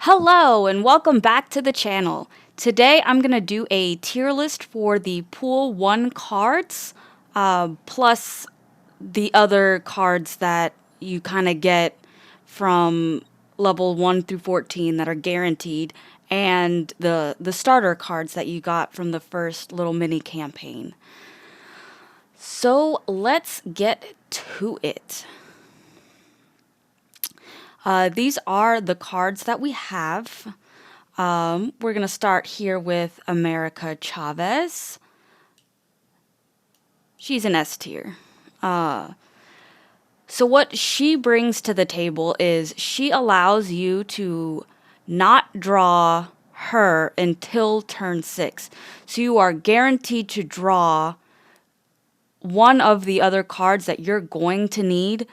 Hello and welcome back to the channel. Today I'm going to do a tier list for the Pool 1 cards, plus the other cards that you kind of get from level 1 through 14 that are guaranteed, and the starter cards that you got from the first little mini campaign. So let's get to it. These are the cards that we have. We're going to start here with America Chavez. She's an S tier. So what she brings to the table is she allows you to not draw her until turn 6. So you are guaranteed to draw one of the other cards that you're going to need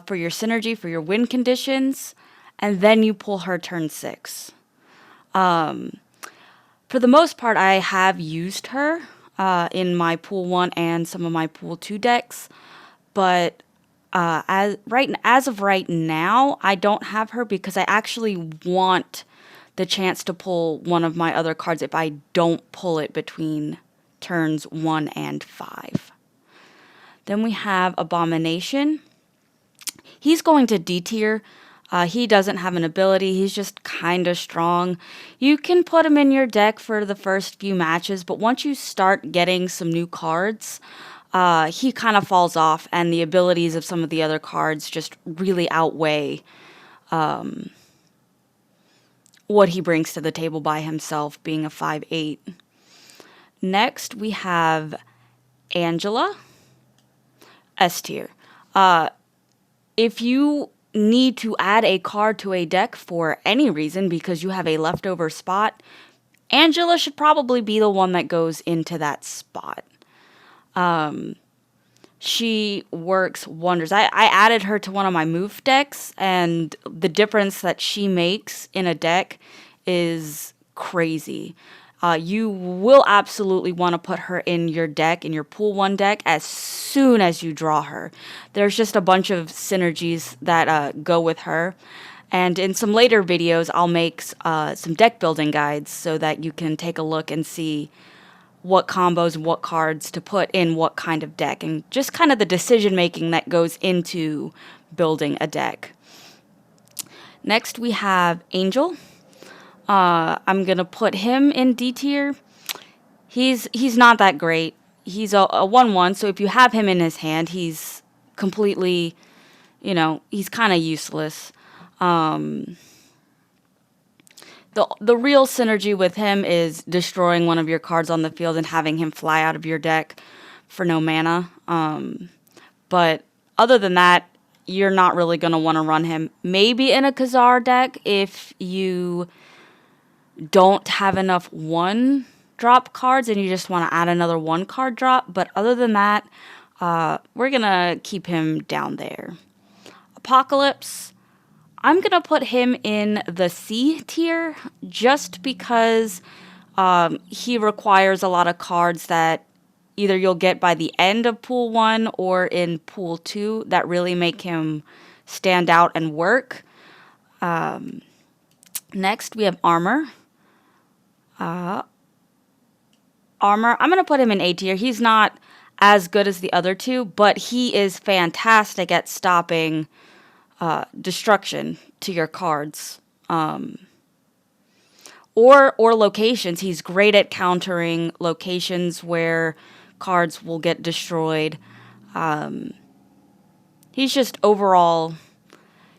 for your synergy, for your win conditions, and then you pull her turn 6. For the most part, I have used her in my Pool 1 and some of my Pool 2 decks, but as of right now, I don't have her because I actually want the chance to pull one of my other cards if I don't pull it between turns 1 and 5. Then we have Abomination. He's going to D tier. He doesn't have an ability. He's just kind of strong. You can put him in your deck for the first few matches, but once you start getting some new cards, he kind of falls off, and the abilities of some of the other cards just really outweigh what he brings to the table by himself, being a 5/8. Next, we have Angela, S tier. If you need to add a card to a deck for any reason because you have a leftover spot, Angela should probably be the one that goes into that spot. She works wonders. I added her to one of my move decks, and the difference that she makes in a deck is crazy. You will absolutely want to put her in your deck, in your Pool 1 deck, as soon as you draw her. There's just a bunch of synergies that go with her. And in some later videos, I'll make some deck building guides so that you can take a look and see what combos and what cards to put in what kind of deck, and just kind of the decision making that goes into building a deck. Next, we have Angel. I'm going to put him in D tier. He's not that great. He's a 1/1, so if you have him in his hand, he's completely, he's kind of useless. The real synergy with him is destroying one of your cards on the field and having him fly out of your deck for no mana. But other than that, you're not really going to want to run him. Maybe in a Khazar deck if you don't have enough 1-drop cards and you just want to add another 1-card drop. But other than that, we're going to keep him down there. Apocalypse. I'm going to put him in the C tier just because he requires a lot of cards that either you'll get by the end of Pool 1 or in Pool 2 that really make him stand out and work. Next, we have Armor. Armor, I'm going to put him in A tier. He's not as good as the other two, but he is fantastic at stopping destruction to your cards. Or locations. He's great at countering locations where cards will get destroyed. He's just overall,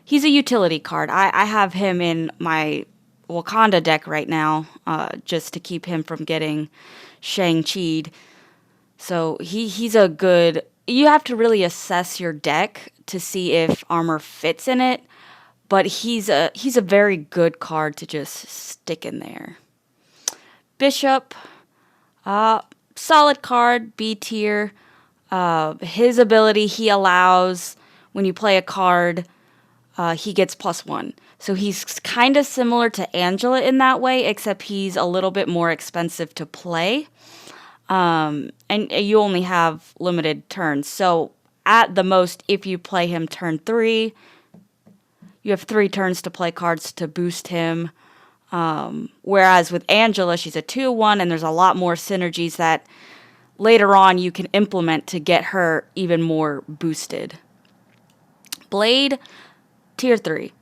he's a utility card. I have him in my Wakanda deck right now, just to keep him from getting Shang-Chi'd. So he's a good, you have to really assess your deck to see if Armor fits in it, but he's a very good card to just stick in there. Bishop, solid card, B tier. His ability, he allows, when you play a card, he gets +1. So he's kind of similar to Angela in that way, except he's a little bit more expensive to play. And you only have limited turns. So at the most, if you play him turn 3, you have 3 turns to play cards to boost him. Whereas with Angela, she's a 2/1, and there's a lot more synergies that later on you can implement to get her even more boosted. Blade, tier 3.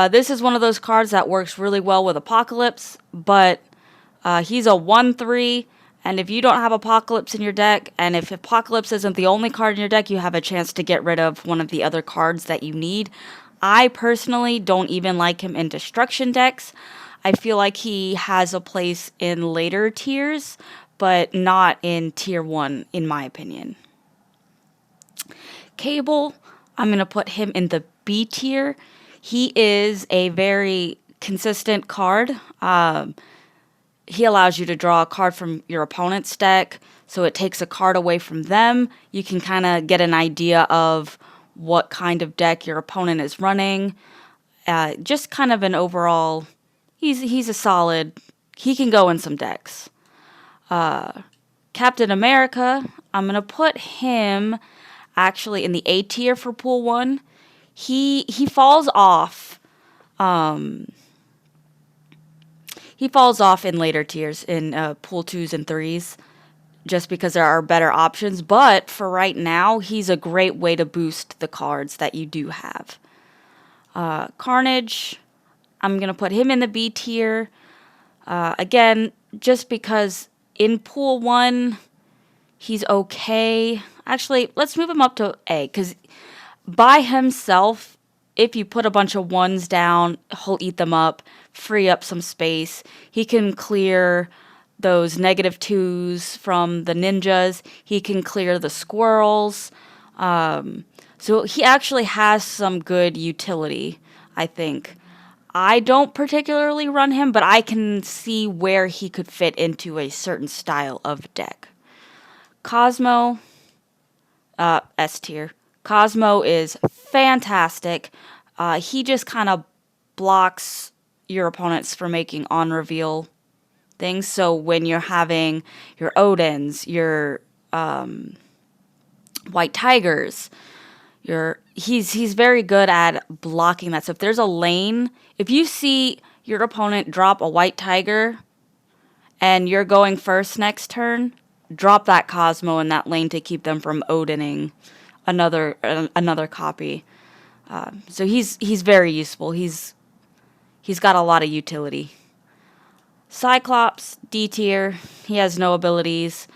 This is one of those cards that works really well with Apocalypse, but he's a 1/3, and if you don't have Apocalypse in your deck, and if Apocalypse isn't the only card in your deck, you have a chance to get rid of one of the other cards that you need. I personally don't even like him in Destruction decks. I feel like he has a place in later tiers, but not in tier 1, in my opinion. Cable, I'm going to put him in the B tier. He is a very consistent card. He allows you to draw a card from your opponent's deck, so it takes a card away from them. You can kind of get an idea of what kind of deck your opponent is running. Just kind of an overall, he's a solid, he can go in some decks. Captain America, I'm going to put him actually in the A tier for Pool 1. He falls off. He falls off in later tiers, in Pool 2s and 3s, just because there are better options. But for right now, he's a great way to boost the cards that you do have. Carnage, I'm going to put him in the B tier. Again, just because in Pool 1, he's okay. Actually, let's move him up to A, because by himself, if you put a bunch of 1s down, he'll eat them up, free up some space. He can clear those -2s from the ninjas. He can clear the squirrels. So he actually has some good utility, I think. I don't particularly run him, but I can see where he could fit into a certain style of deck. Cosmo, S tier. Cosmo is fantastic. He just kind of blocks your opponents from making on-reveal things. So when you're having your Odins, your White Tigers, he's very good at blocking that. So if there's a lane, if you see your opponent drop a White Tiger and you're going first next turn, drop that Cosmo in that lane to keep them from Odining another copy. So he's very useful. He's got a lot of utility. Cyclops, D tier. He has no abilities.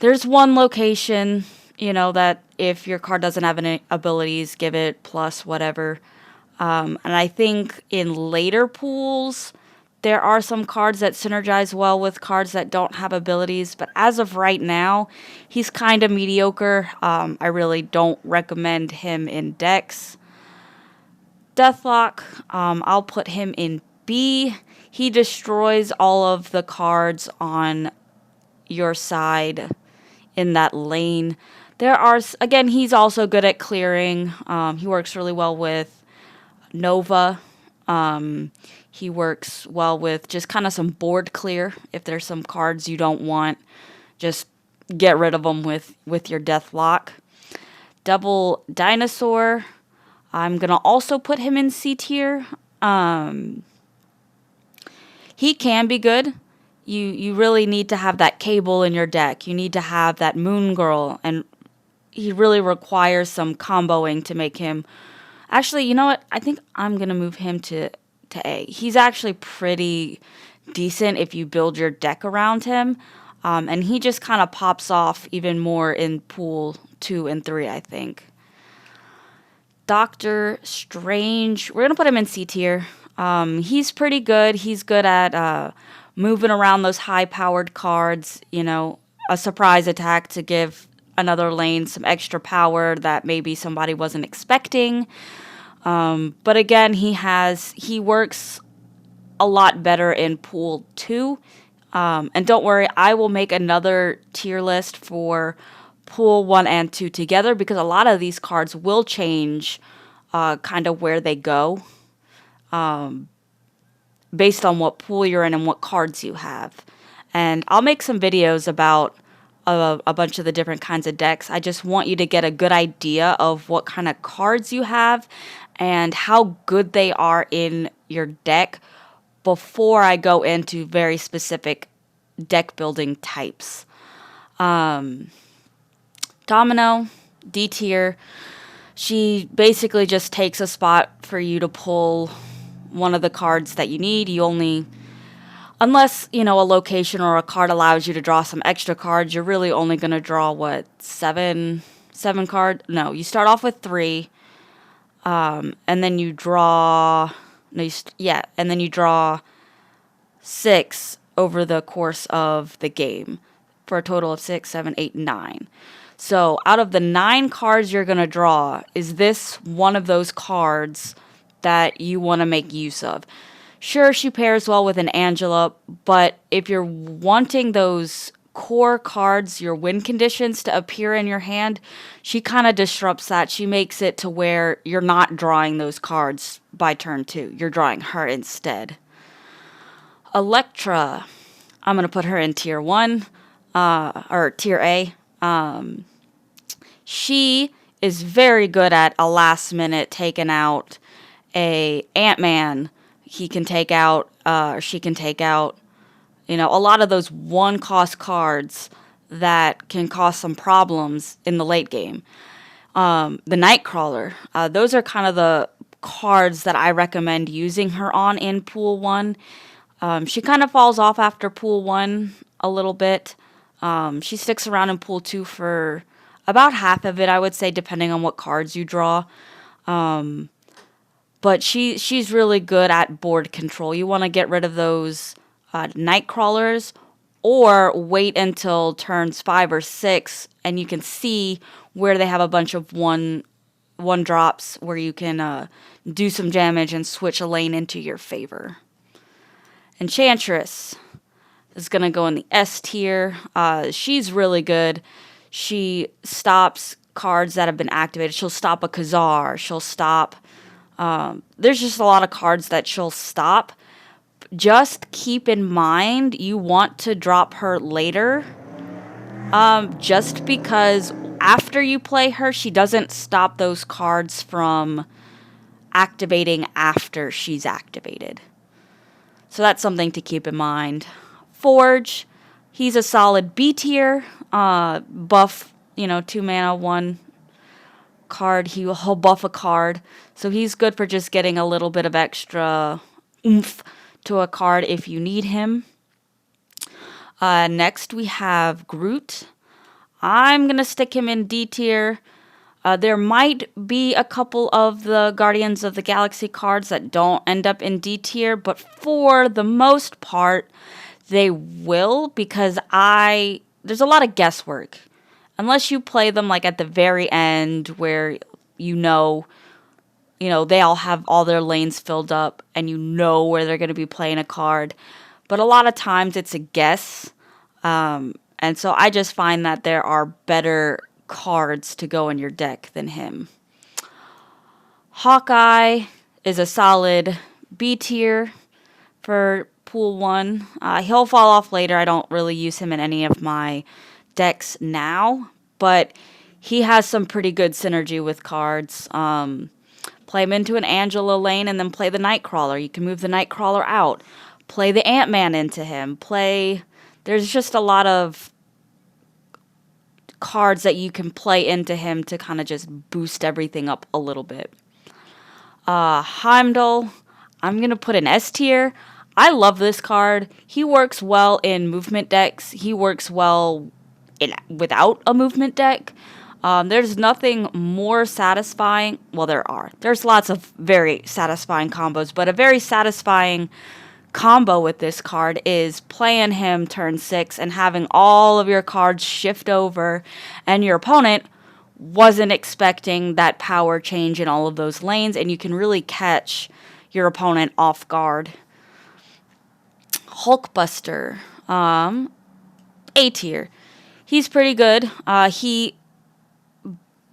There's one location, that if your card doesn't have any abilities, give it plus whatever. And I think in later pools, there are some cards that synergize well with cards that don't have abilities. But as of right now, he's kind of mediocre. I really don't recommend him in decks. Deathlock, I'll put him in B. He destroys all of the cards on your side in that lane. Again, he's also good at clearing. He works really well with Nova. He works well with just kind of some board clear. If there's some cards you don't want, just get rid of them with your Deathlock. Double Dinosaur, I'm going to also put him in C tier. He can be good. You really need to have that Cable in your deck. You need to have that Moon Girl, and he really requires some comboing to make him... Actually, you know what? I think I'm going to move him to A. He's actually pretty decent if you build your deck around him. And he just kind of pops off even more in Pool 2 and 3, I think. Doctor Strange, we're going to put him in C tier. He's pretty good. He's good at moving around those high-powered cards, a surprise attack to give another lane some extra power that maybe somebody wasn't expecting. But again, he works a lot better in Pool 2. And don't worry, I will make another tier list for Pool 1 and 2 together, because a lot of these cards will change kind of where they go based on what pool you're in and what cards you have. And I'll make some videos about a bunch of the different kinds of decks. I just want you to get a good idea of what kind of cards you have and how good they are in your deck before I go into very specific deck building types. Domino, D tier. She basically just takes a spot for you to pull one of the cards that you need. You only, unless, a location or a card allows you to draw some extra cards, you're really only going to draw, what, seven card? No, you start off with three, and then you draw, no, and then you draw six over the course of the game for a total of 6, 7, 8, 9. So out of the 9 cards you're going to draw, is this one of those cards that you want to make use of? Sure, she pairs well with an Angela, but if you're wanting those core cards, your win conditions, to appear in your hand, she kind of disrupts that. She makes it to where you're not drawing those cards by turn 2. You're drawing her instead. Electra, I'm going to put her in tier 1, or tier A. She is very good at a last minute taking out a Ant-Man. He can take out, or she can take out, a lot of those one cost cards that can cause some problems in the late game. The Nightcrawler, those are kind of the cards that I recommend using her on in Pool 1. She kind of falls off after Pool 1 a little bit. She sticks around in Pool 2 for about half of it, I would say, depending on what cards you draw. But she's really good at board control. You want to get rid of those Nightcrawlers, or wait until turns 5 or 6, and you can see where they have a bunch of one drops where you can do some damage and switch a lane into your favor. Enchantress is going to go in the S tier. She's really good. She stops cards that have been activated. She'll stop a Khazar. She'll stop... there's just a lot of cards that she'll stop. Just keep in mind, you want to drop her later. Just because after you play her, she doesn't stop those cards from activating after she's activated. So that's something to keep in mind. Forge, he's a solid B tier. Buff, 2 mana, 1 card. He'll buff a card. So he's good for just getting a little bit of extra oomph to a card if you need him. Next we have Groot. I'm going to stick him in D tier. There might be a couple of the Guardians of the Galaxy cards that don't end up in D tier, but for the most part, they will, because there's a lot of guesswork. Unless you play them like at the very end where they all have all their lanes filled up and you know where they're going to be playing a card. But a lot of times it's a guess. And so I just find that there are better cards to go in your deck than him. Hawkeye is a solid B tier for Pool 1. He'll fall off later. I don't really use him in any of my decks now, but he has some pretty good synergy with cards. Play him into an Angela lane and then play the Nightcrawler. You can move the Nightcrawler out. Play the Ant-Man into him. There's just a lot of cards that you can play into him to kind of just boost everything up a little bit. Heimdall, I'm going to put an S tier. I love this card. He works well in movement decks. He works well without a movement deck. There's nothing more satisfying. Well, there's lots of very satisfying combos, but a very satisfying combo with this card is playing him turn 6 and having all of your cards shift over, and your opponent wasn't expecting that power change in all of those lanes, and you can really catch your opponent off guard. Hulkbuster, A tier. He's pretty good. He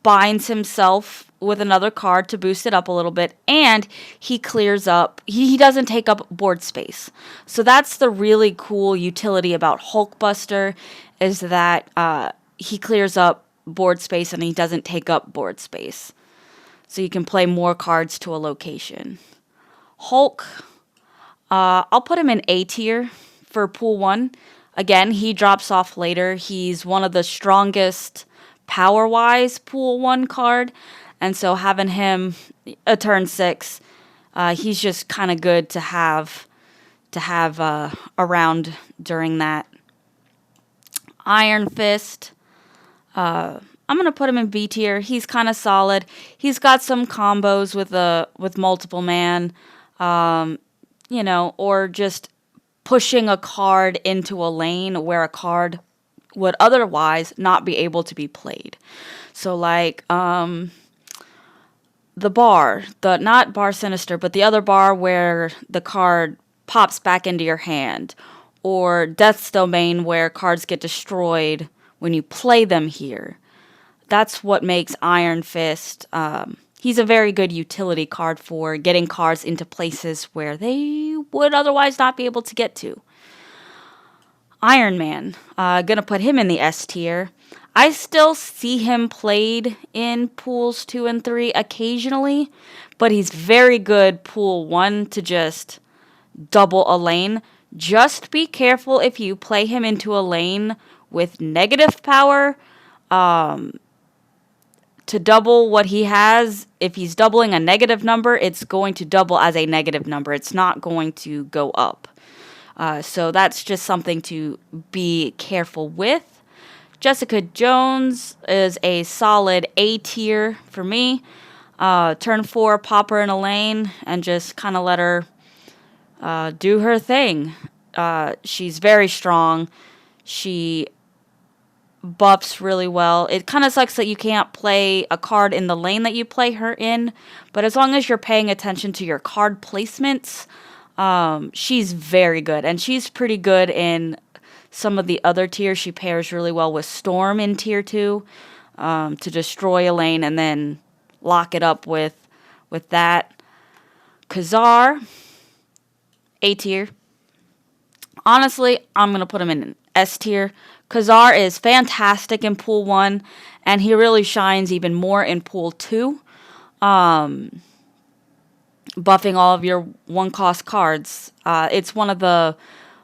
binds himself with another card to boost it up a little bit, and he clears up. He doesn't take up board space. So that's the really cool utility about Hulkbuster, is that he clears up board space and he doesn't take up board space. so you can play more cards to a location. Hulk, I'll put him in A tier for pool 1. Again, he drops off later. He's one of the strongest power-wise pool 1 card, and so having him a turn 6, he's just kind of good to have around during that. Iron Fist, I'm gonna put him in B tier. He's kind of solid. He's got some combos with multiple man, or just pushing a card into a lane where a card would otherwise not be able to be played. So like the bar, not Bar Sinister, but the other bar where the card pops back into your hand, or Death's Domain where cards get destroyed when you play them here. That's what makes Iron Fist. He's a very good utility card for getting cards into places where they would otherwise not be able to get to. Iron Man, gonna put him in the S tier. I still see him played in pools 2 and 3 occasionally, but he's very good pool 1 to just double a lane. Just be careful if you play him into a lane with negative power. To double what he has, if he's doubling a negative number, it's going to double as a negative number. It's not going to go up. So that's just something to be careful with. Jessica Jones is a solid A tier for me. Turn 4, pop her in a lane and just kind of let her do her thing. She's very strong. She buffs really well. It kind of sucks that you can't play a card in the lane that you play her in, but as long as you're paying attention to your card placements, she's very good. And she's pretty good in some of the other tiers. She pairs really well with Storm in tier 2 to destroy a lane and then lock it up with that. Khazar, A tier. Honestly, I'm going to put him in S tier. Khazar is fantastic in pool 1, and he really shines even more in pool 2. Buffing all of your 1-cost cards. It's one of the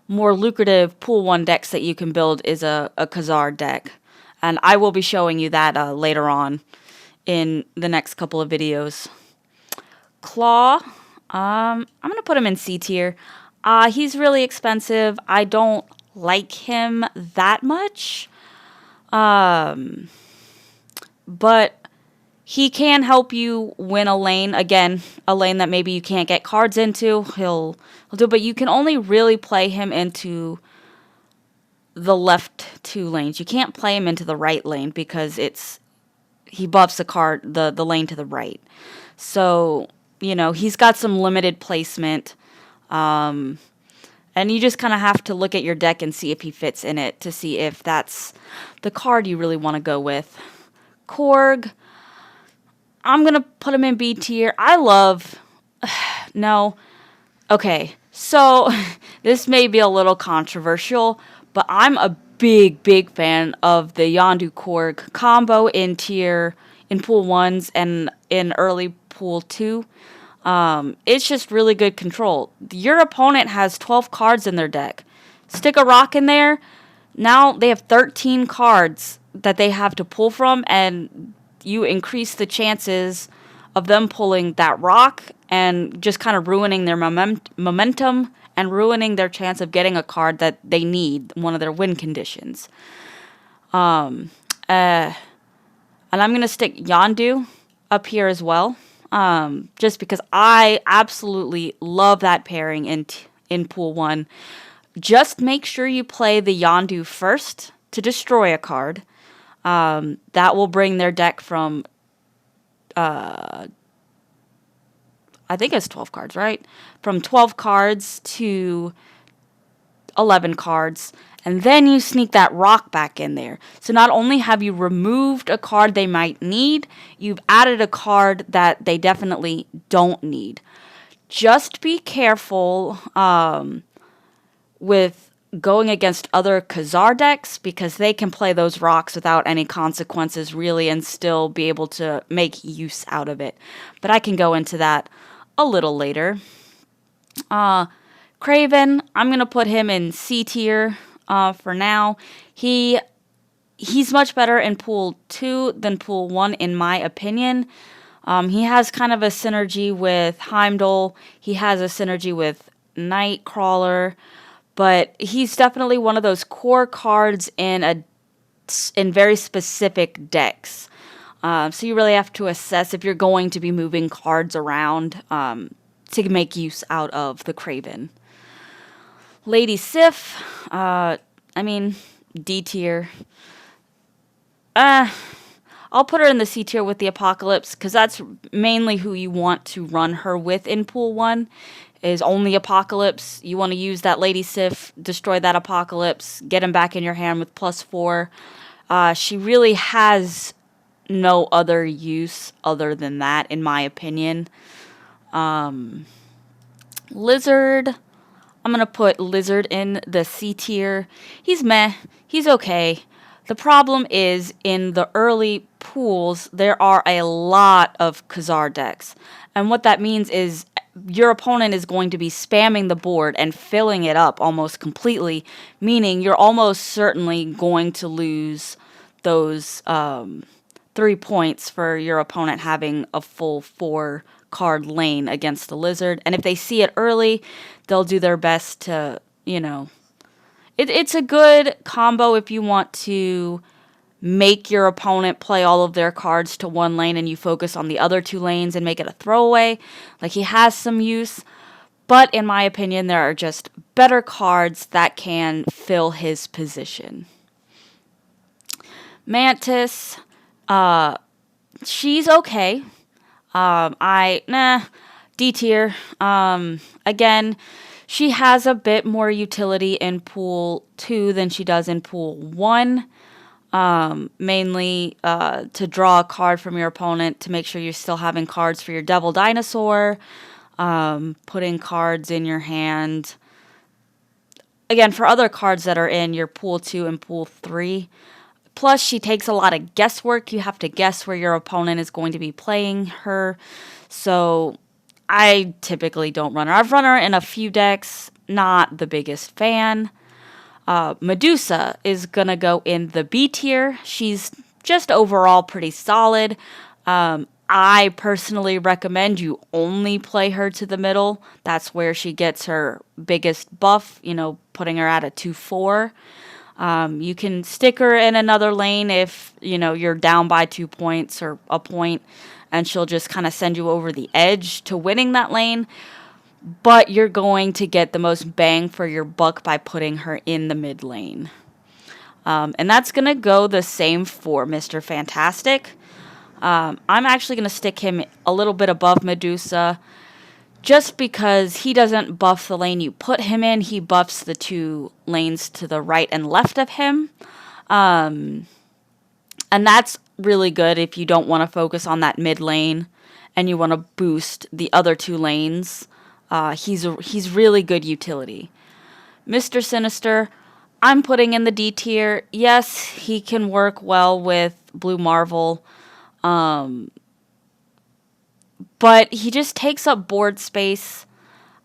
more lucrative pool 1 decks that you can build is a Khazar deck. And I will be showing you that later on in the next couple of videos. Claw, I'm going to put him in C tier. He's really expensive. I don't like him that much. But he can help you win a lane. Again, a lane that maybe you can't get cards into. He'll do, but you can only really play him into the left 2 lanes. You can't play him into the right lane because he buffs the lane to the right. So, he's got some limited placement. And you just kind of have to look at your deck and see if he fits in it to see if that's the card you really want to go with. Korg, I'm going to put him in B tier. No. Okay, so this may be a little controversial, but I'm a big, big fan of the Yondu Korg combo in pool 1s and in early pool 2. It's just really good control. Your opponent has 12 cards in their deck. Stick a rock in there. Now they have 13 cards that they have to pull from, and you increase the chances of them pulling that rock and just kind of ruining their momentum and ruining their chance of getting a card that they need, one of their win conditions. And I'm going to stick Yondu up here as well. Just because I absolutely love that pairing in pool 1. Just make sure you play the Yondu first to destroy a card. That will bring their deck from, I think it's 12 cards, right? From 12 cards to 11 cards. And then you sneak that rock back in there. So not only have you removed a card they might need, you've added a card that they definitely don't need. Just be careful with going against other Khazar decks because they can play those rocks without any consequences really and still be able to make use out of it. But I can go into that a little later. Craven, I'm going to put him in C tier for now. He's much better in Pool 2 than Pool 1 in my opinion. He has kind of a synergy with Heimdall. He has a synergy with Nightcrawler. But he's definitely one of those core cards in very specific decks. So you really have to assess if you're going to be moving cards around to make use out of the Craven. Lady Sif, D tier. I'll put her in the C tier with the Apocalypse because that's mainly who you want to run her with in Pool 1 is only Apocalypse. You want to use that Lady Sif, destroy that Apocalypse, get him back in your hand with +4. She really has no other use other than that, in my opinion. Lizard, I'm going to put Lizard in the C tier. He's meh. He's okay. The problem is, in the early pools, there are a lot of Khazar decks. And what that means is your opponent is going to be spamming the board and filling it up almost completely, meaning you're almost certainly going to lose those 3 points for your opponent having a full 4-card lane against the Lizard. And if they see it early, they'll do their best to, It's a good combo if you want to make your opponent play all of their cards to one lane and you focus on the other 2 lanes and make it a throwaway. Like, he has some use, but in my opinion, there are just better cards that can fill his position. Mantis, she's okay. D tier. Again, she has a bit more utility in Pool 2 than she does in Pool 1. Mainly to draw a card from your opponent to make sure you're still having cards for your Devil Dinosaur, putting cards in your hand. Again, for other cards that are in your Pool 2 and Pool 3. Plus, she takes a lot of guesswork. You have to guess where your opponent is going to be playing her. So I typically don't run her. I've run her in a few decks, not the biggest fan. Medusa is going to go in the B tier. She's just overall pretty solid. I personally recommend you only play her to the middle. That's where she gets her biggest buff, putting her at a 2-4. You can stick her in another lane if, you're down by 2 points or a point, and she'll just kind of send you over the edge to winning that lane. But you're going to get the most bang for your buck by putting her in the mid lane. And that's going to go the same for Mr. Fantastic. I'm actually going to stick him a little bit above Medusa just because he doesn't buff the lane you put him in. He buffs the 2 lanes to the right and left of him. And that's really good if you don't want to focus on that mid lane and you want to boost the other 2 lanes. He's really good utility. Mr. Sinister, I'm putting in the D tier. Yes, he can work well with Blue Marvel. But he just takes up board space.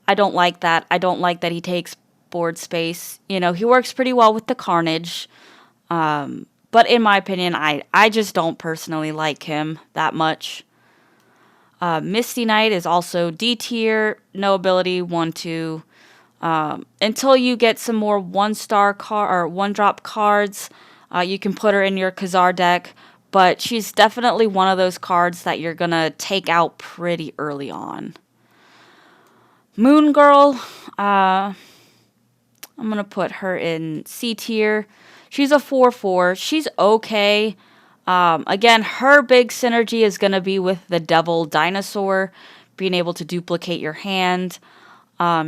I don't like that. I don't like that he takes board space. He works pretty well with the Carnage. But in my opinion, I just don't personally like him that much. Misty Knight is also D tier, no ability, 1-2. Until you get some more 1-star or 1-drop cards, you can put her in your Khazar deck. But she's definitely one of those cards that you're going to take out pretty early on. Moon Girl, I'm going to put her in C tier. She's a 4-4. She's okay. Again, her big synergy is going to be with the Devil Dinosaur, being able to duplicate your hand.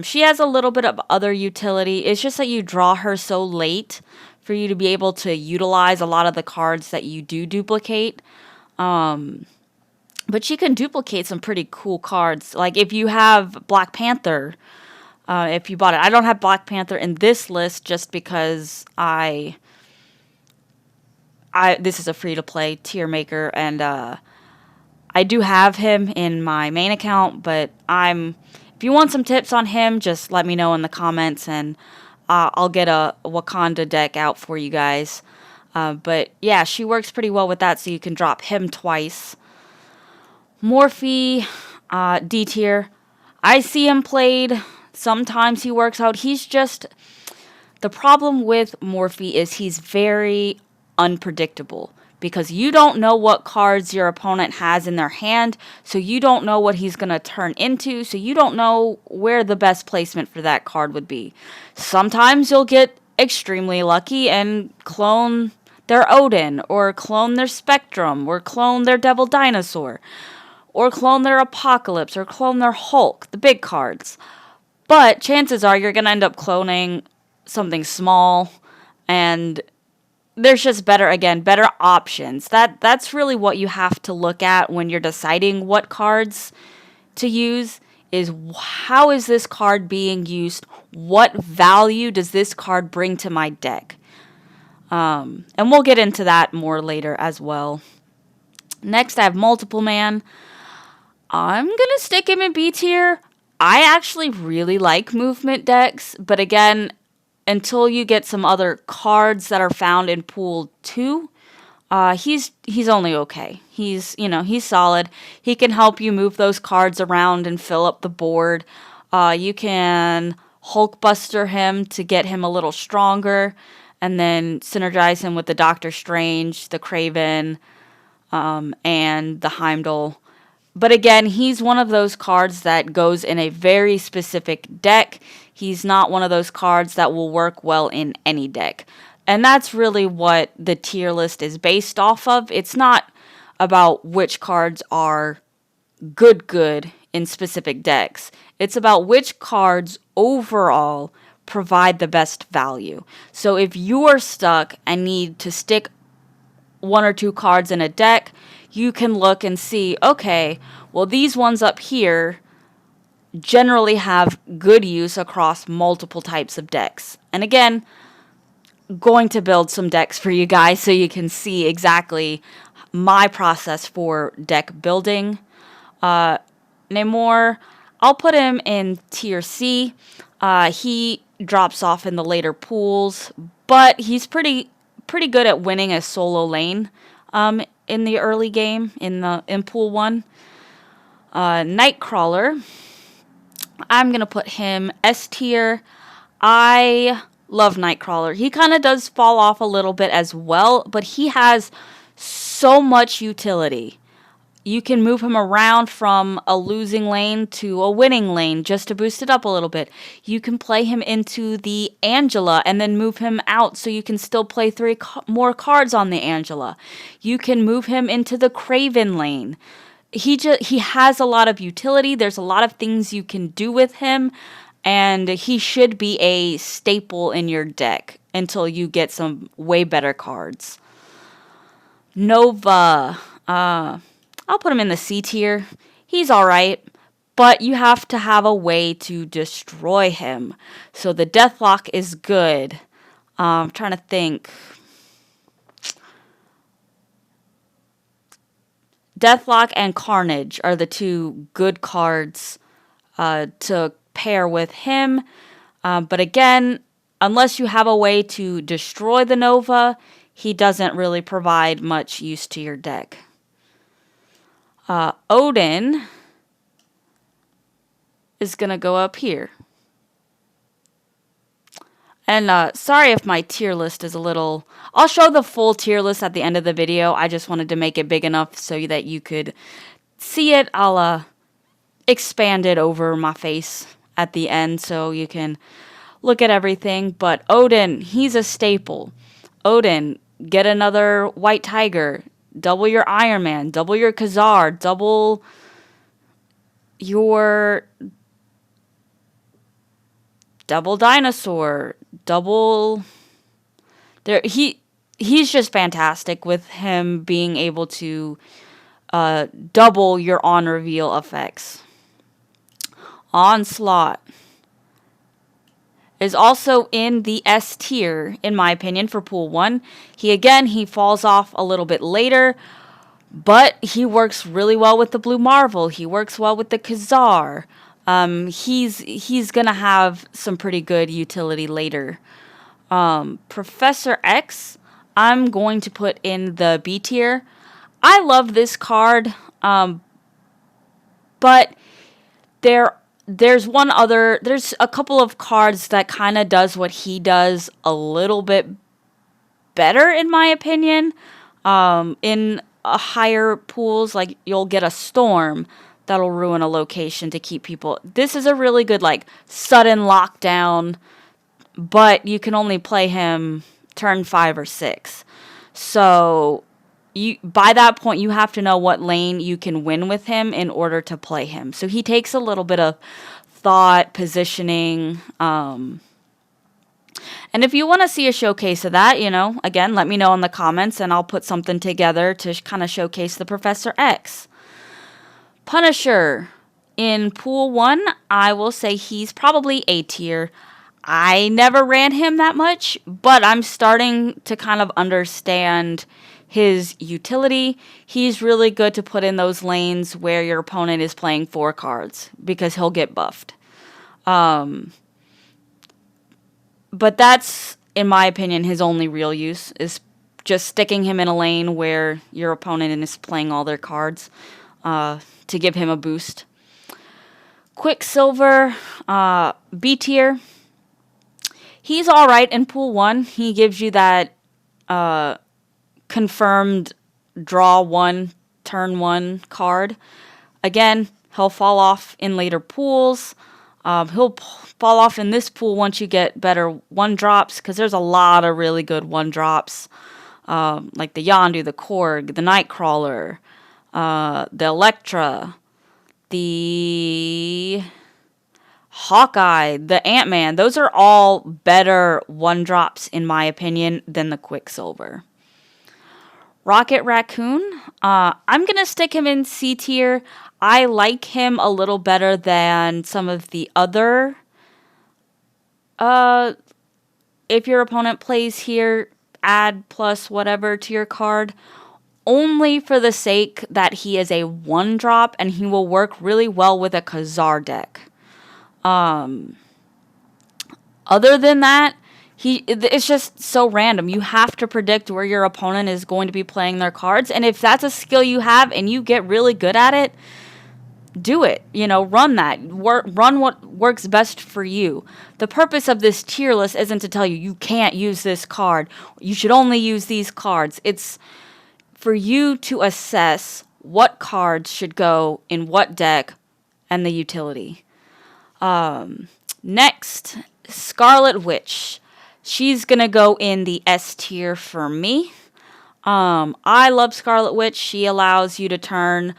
She has a little bit of other utility. It's just that you draw her so late for you to be able to utilize a lot of the cards that you do duplicate. But she can duplicate some pretty cool cards. Like if you have Black Panther, if you bought it. I don't have Black Panther in this list just because this is a free-to-play tier maker, and I do have him in my main account, but if you want some tips on him, just let me know in the comments, and I'll get a Wakanda deck out for you guys. But yeah, she works pretty well with that, so you can drop him twice. Morphe, D tier. I see him played. Sometimes he works out. The problem with Morphe is he's very unpredictable, because you don't know what cards your opponent has in their hand, so you don't know what he's going to turn into, so you don't know where the best placement for that card would be. Sometimes you'll get extremely lucky and clone their Odin, or clone their Spectrum, or clone their Devil Dinosaur, or clone their Apocalypse, or clone their Hulk, the big cards. But chances are you're going to end up cloning something small, and there's just better options. That's really what you have to look at when you're deciding what cards to use, is how is this card being used? What value does this card bring to my deck? And we'll get into that more later as well. Next, I have Multiple Man. I'm going to stick him in B tier. I actually really like movement decks, but again, until you get some other cards that are found in Pool 2, he's only okay. He's solid. He can help you move those cards around and fill up the board. You can Hulkbuster him to get him a little stronger, and then synergize him with the Doctor Strange, the Kraven, and the Heimdall. But again, he's one of those cards that goes in a very specific deck. He's not one of those cards that will work well in any deck. And that's really what the tier list is based off of. It's not about which cards are good in specific decks. It's about which cards overall provide the best value. So if you are stuck and need to stick one or two cards in a deck, you can look and see, okay, well, these ones up here generally have good use across multiple types of decks. And again, going to build some decks for you guys so you can see exactly my process for deck building. Namor, I'll put him in tier C. He drops off in the later pools, but he's pretty good at winning a solo lane in the early game in pool 1. Nightcrawler, I'm gonna put him S tier. I love Nightcrawler. He kind of does fall off a little bit as well, but he has so much utility. You can move him around from a losing lane to a winning lane just to boost it up a little bit. You can play him into the Angela and then move him out so you can still play 3 more cards on the Angela. You can move him into the Kraven lane. He has a lot of utility. There's a lot of things you can do with him, and he should be a staple in your deck until you get some way better cards. Nova, I'll put him in the C tier. He's alright, but you have to have a way to destroy him. So the Deathlock is good. I'm trying to think. Deathlock and Carnage are the 2 good cards to pair with him. But again, unless you have a way to destroy the Nova, he doesn't really provide much use to your deck. Odin is going to go up here. And sorry if my tier list is a little... I'll show the full tier list at the end of the video. I just wanted to make it big enough so that you could see it. I'll expand it over my face at the end so you can look at everything. But Odin, he's a staple. Odin, get another White Tiger. Double your Iron Man. Double your Khazar. Double your Devil Dinosaur. Double... He's just fantastic with him being able to double your on reveal effects. Onslaught. is also in the S tier, in my opinion, for Pool 1. He falls off a little bit later, but he works really well with the Blue Marvel. He works well with the Khazar. He's gonna have some pretty good utility later. Professor X, I'm going to put in the B tier. I love this card, but there's a couple of cards that kind of does what he does a little bit better, in my opinion. In higher pools, like you'll get a storm that'll ruin a location to keep people. This is a really good like sudden lockdown, but you can only play him turn 5 or 6. So by that point you have to know what lane you can win with him in order to play him. So he takes a little bit of thought, positioning, and if you want to see a showcase of that, again, let me know in the comments and I'll put something together to kind of showcase the Professor X. Punisher. In Pool 1, I will say he's probably A tier. I never ran him that much, but I'm starting to kind of understand his utility. He's really good to put in those lanes where your opponent is playing 4 cards because he'll get buffed. But that's, in my opinion, his only real use, is just sticking him in a lane where your opponent is playing all their cards to give him a boost. Quicksilver, B tier. He's alright in Pool 1. He gives you that confirmed draw 1, turn 1 card. Again, he'll fall off in later pools. He'll fall off in this pool once you get better 1-drops, because there's a lot of really good 1-drops, like the Yondu, the Korg, the Nightcrawler, the Elektra, the Hawkeye, the Ant-Man. Those are all better 1-drops, in my opinion, than the Quicksilver. Rocket Raccoon, I'm going to stick him in C tier. I like him a little better than some of the other. If your opponent plays here, add plus whatever to your card, only for the sake that he is a 1-drop and he will work really well with a Khazar deck. Other than that, it's just so random. You have to predict where your opponent is going to be playing their cards, and if that's a skill you have and you get really good at it, do it. Run that. Run what works best for you. The purpose of this tier list isn't to tell you you can't use this card. You should only use these cards. It's for you to assess what cards should go in what deck and the utility. Next, Scarlet Witch. She's going to go in the S tier for me. I love Scarlet Witch. She allows you to turn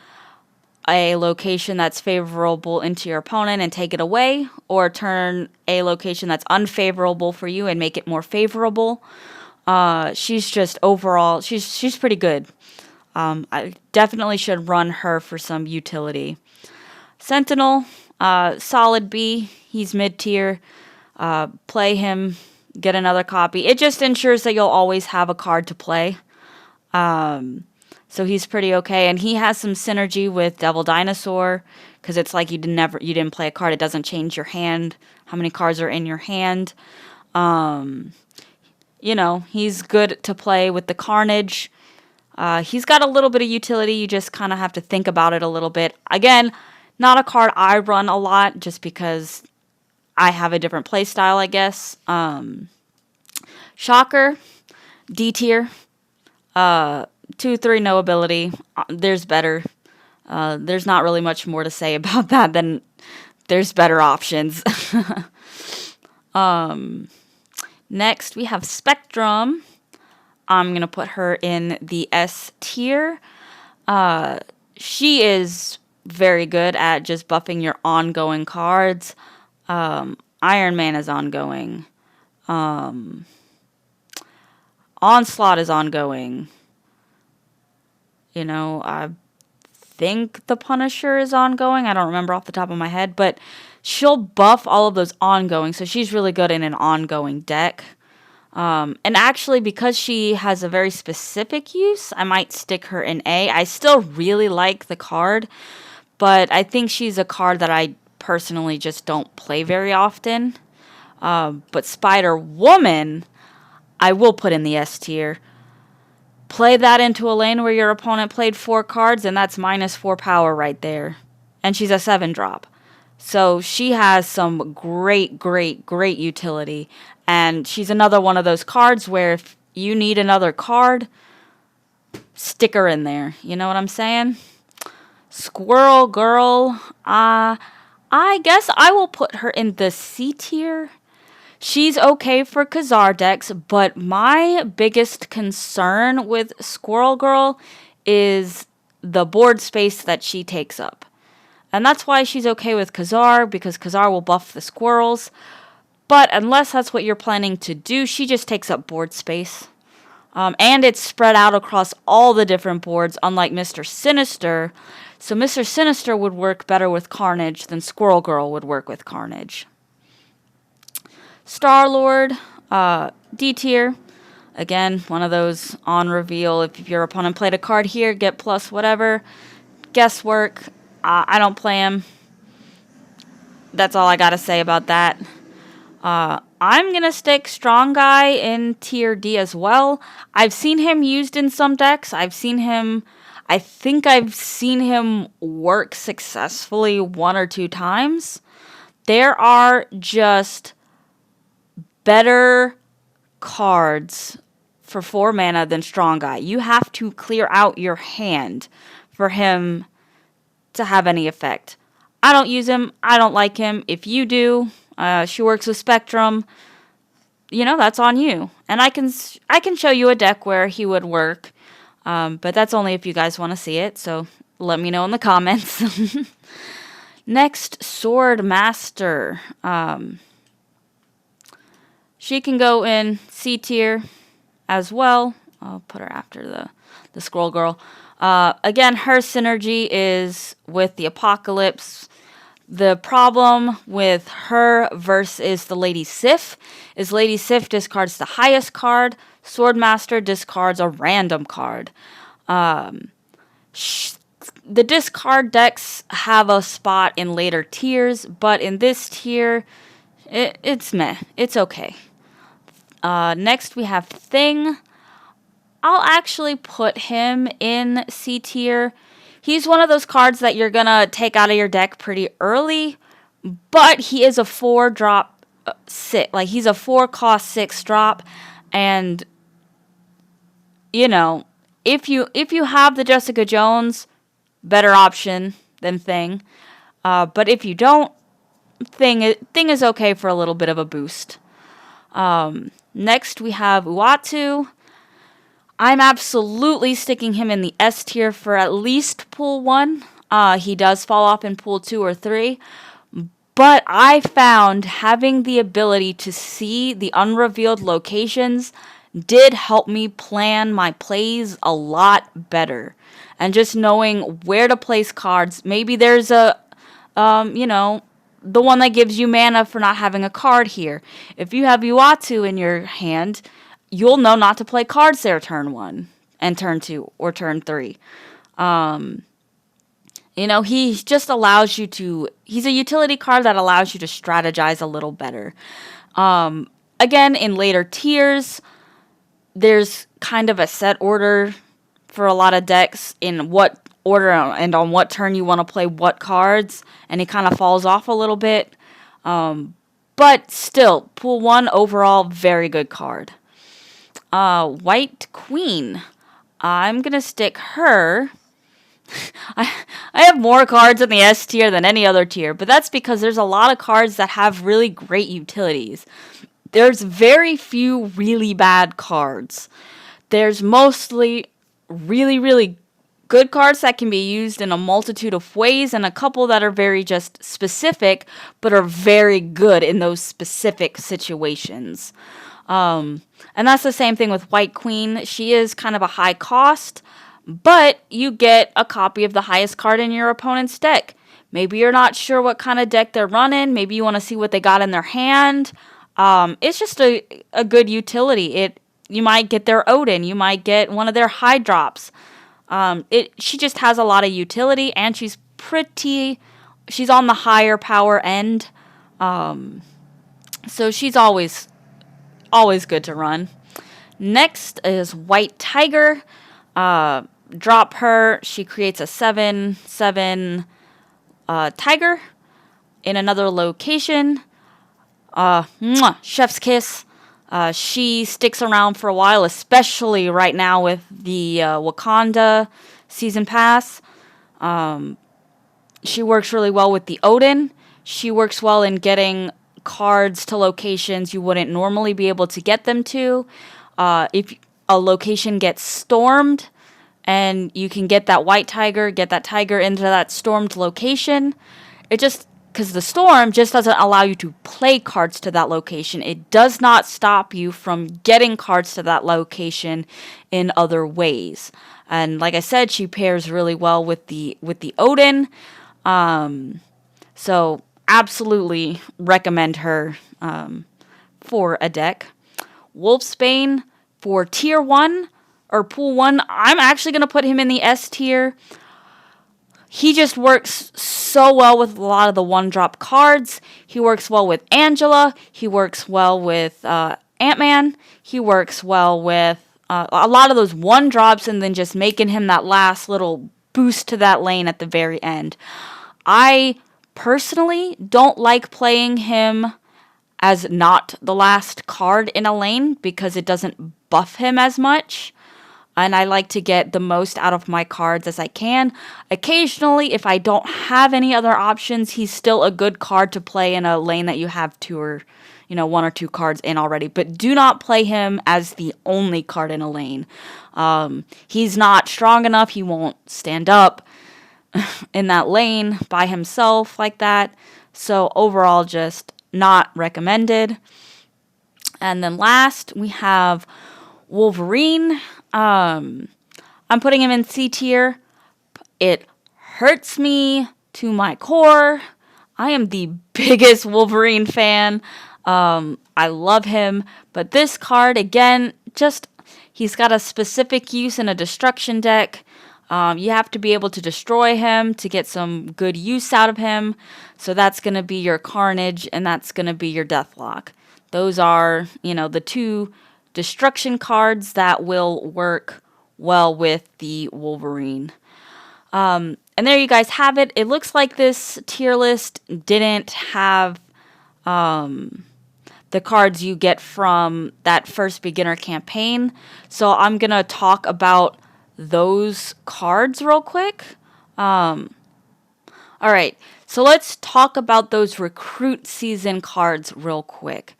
a location that's favorable into your opponent and take it away, or turn a location that's unfavorable for you and make it more favorable. She's just overall, she's pretty good. I definitely should run her for some utility. Sentinel, solid B. He's mid-tier. Play him, get another copy. It just ensures that you'll always have a card to play. So he's pretty okay, and he has some synergy with Devil Dinosaur, because it's like you didn't play a card. It doesn't change your hand, how many cards are in your hand. He's good to play with the Carnage. He's got a little bit of utility. You just kind of have to think about it a little bit. Again, not a card I run a lot, just because I have a different play style, I guess. Shocker, D tier. 2/3 no ability. There's better. There's not really much more to say about that than there's better options. Next, we have Spectrum. I'm going to put her in the S tier. She is very good at just buffing your ongoing cards. Iron Man is ongoing. Onslaught is ongoing. I think the Punisher is ongoing. I don't remember off the top of my head, but she'll buff all of those ongoing. So she's really good in an ongoing deck. And actually, because she has a very specific use, I might stick her in A. I still really like the card, but I think she's a card that I personally just don't play very often. But Spider Woman, I will put in the S tier. Play that into a lane where your opponent played 4 cards, and that's -4 power right there. And she's a 7-drop. So she has some great, great, great utility. And she's another one of those cards where if you need another card, stick her in there. You know what I'm saying? Squirrel Girl, I guess I will put her in the C tier. She's okay for Khazar decks, but my biggest concern with Squirrel Girl is the board space that she takes up. And that's why she's okay with Khazar, because Khazar will buff the squirrels. But unless that's what you're planning to do, she just takes up board space. And it's spread out across all the different boards, unlike Mr. Sinister. So Mr. Sinister would work better with Carnage than Squirrel Girl would work with Carnage. Star-Lord, D tier. Again, one of those on reveal. If your opponent played a card here, get plus whatever. Guesswork. I don't play him. That's all I gotta say about that. I'm gonna stick Strong Guy in tier D as well. I've seen him used in some decks. I think I've seen him work successfully 1 or 2 times. There are just better cards for 4 mana than Strong Guy. You have to clear out your hand for him to have any effect. I don't use him. I don't like him. If you do, she works with Spectrum. You know, that's on you. And I can show you a deck where he would work, but that's only if you guys want to see it. So let me know in the comments. Next, Sword Master. She can go in C tier as well. I'll put her after the Scroll Girl. Again, her synergy is with the Apocalypse. The problem with her versus the Lady Sif is Lady Sif discards the highest card. Swordmaster discards a random card. The discard decks have a spot in later tiers, but in this tier, it's meh. It's okay. Next, we have Thing. I'll actually put him in C tier. He's one of those cards that you're going to take out of your deck pretty early, but he is a 4-drop 6. Like, he's a 4-cost 6-drop, and, you know, if you have the Jessica Jones, better option than Thing. But if you don't, Thing is okay for a little bit of a boost. Next, we have Uatu. I'm absolutely sticking him in the S tier for at least Pool 1. He does fall off in Pool 2 or 3. But I found having the ability to see the unrevealed locations did help me plan my plays a lot better. And just knowing where to place cards. Maybe there's a, the one that gives you mana for not having a card here. If you have Uatu in your hand, you'll know not to play cards there turn 1 and turn 2 or turn 3. He just allows you to... He's a utility card that allows you to strategize a little better. Again, in later tiers, there's kind of a set order for a lot of decks in what order and on what turn you want to play what cards, and it kind of falls off a little bit. But still, Pool 1 overall, very good card. White Queen. I'm going to stick her. I have more cards in the S tier than any other tier, but that's because there's a lot of cards that have really great utilities. There's very few really bad cards. There's mostly really, really good cards that can be used in a multitude of ways, and a couple that are very just specific, but are very good in those specific situations. And that's the same thing with White Queen. She is kind of a high cost, but you get a copy of the highest card in your opponent's deck. Maybe you're not sure what kind of deck they're running. Maybe you want to see what they got in their hand. It's just a good utility. You might get their Odin. You might get one of their high drops. She just has a lot of utility, and she's on the higher power end. So she's always good to run. Next is White Tiger. Drop her. She creates a 7/7 tiger in another location. Chef's kiss. She sticks around for a while, especially right now with the Wakanda season pass. She works really well with the Odin. She works well in getting cards to locations you wouldn't normally be able to get them to. If a location gets stormed and you can get that white tiger, get that tiger into that stormed location, because the storm just doesn't allow you to play cards to that location. It does not stop you from getting cards to that location in other ways. And like I said, she pairs really well with the Odin. So absolutely recommend her for a deck. Wolfsbane for tier 1 or pool 1. I'm actually going to put him in the S tier. He just works so well with a lot of the 1-drop cards. He works well with Angela. He works well with Ant-Man. He works well with a lot of those 1-drops, and then just making him that last little boost to that lane at the very end. I personally don't like playing him as not the last card in a lane because it doesn't buff him as much. And I like to get the most out of my cards as I can. Occasionally, if I don't have any other options, he's still a good card to play in a lane that you have 1 or 2 cards in already. But do not play him as the only card in a lane. He's not strong enough. He won't stand up in that lane by himself like that. So overall, just not recommended. And then last, we have Wolverine. I'm putting him in C tier. It hurts me to my core. I am the biggest Wolverine fan. I love him. But this card, again, he's got a specific use in a destruction deck. You have to be able to destroy him to get some good use out of him. So that's going to be your Carnage, and that's going to be your Deathlock. Those are, the 2 destruction cards that will work well with the Wolverine. And there you guys have it. It looks like this tier list didn't have the cards you get from that first beginner campaign. So I'm going to talk about those cards real quick. All right, so let's talk about those recruit season cards real quick.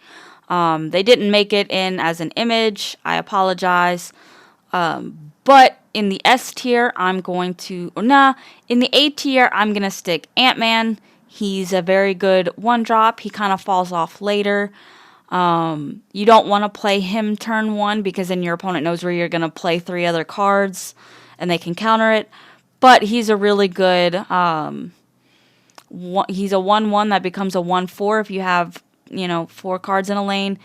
They didn't make it in as an image. I apologize. But in the S tier, in the A tier, I'm going to stick Ant-Man. He's a very good 1-drop. He kind of falls off later. You don't want to play him turn 1 because then your opponent knows where you're going to play 3 other cards and they can counter it. But he's a really good, he's a 1/1 that becomes a 1/4 if you have, 4 cards in a lane.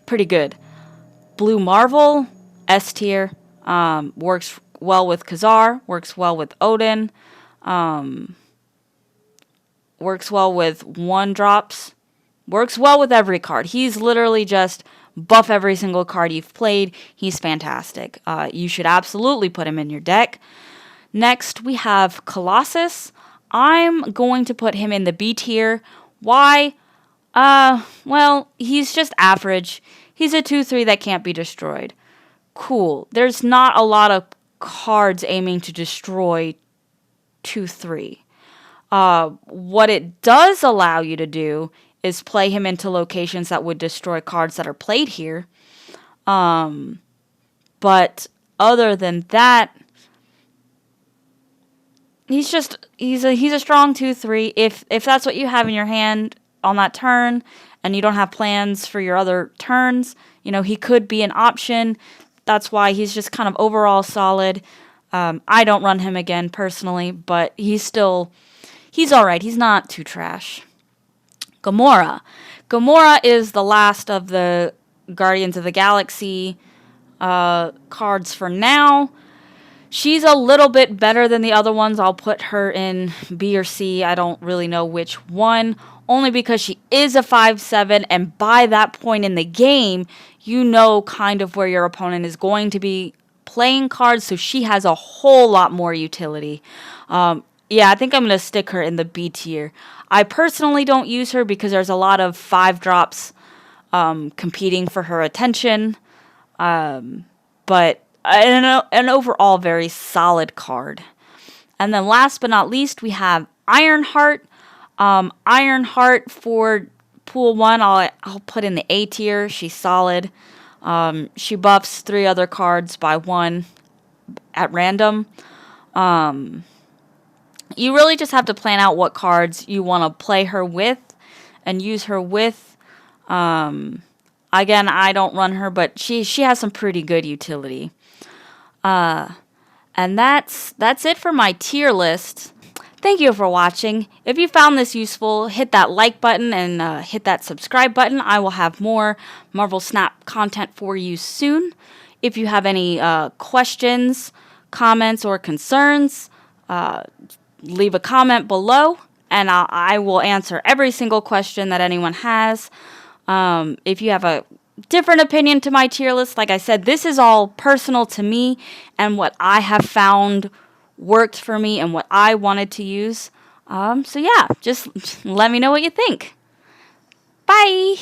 Pretty good. Blue Marvel, S tier, works well with Khazar, works well with Odin, works well with 1-drops, works well with every card. He's literally just buff every single card you've played. He's fantastic. You should absolutely put him in your deck. Next, we have Colossus. I'm going to put him in the B tier. Why? Well, he's just average. He's a 2/3 that can't be destroyed. Cool. There's not a lot of cards aiming to destroy 2/3. What it does allow you to do is play him into locations that would destroy cards that are played here. But other than that, he's a strong 2/3. If that's what you have in your hand on that turn and you don't have plans for your other turns, he could be an option. That's why he's just kind of overall solid. I don't run him again personally, but he's still he's alright. He's not too trash. Gamora. Gamora is the last of the Guardians of the Galaxy cards for now. She's a little bit better than the other ones. I'll put her in B or C. I don't really know which one. Only because she is a 5/7, and by that point in the game, you know kind of where your opponent is going to be playing cards, so she has a whole lot more utility. Yeah, I think I'm going to stick her in the B tier. I personally don't use her because there's a lot of 5-drops competing for her attention. But an overall very solid card. And then last but not least, we have Ironheart. Ironheart for Pool 1, I'll put in the A tier. She's solid. She buffs 3 other cards by 1 at random. You really just have to plan out what cards you want to play her with and use her with. Again, I don't run her, but she has some pretty good utility. And that's it for my tier list. Thank you for watching. If you found this useful, hit that like button and hit that subscribe button. I will have more Marvel Snap content for you soon. If you have any questions, comments, or concerns, leave a comment below, and I will answer every single question that anyone has. If you have a different opinion to my tier list, like I said, this is all personal to me and what I have found worked for me and what I wanted to use. So yeah, just let me know what you think. Bye!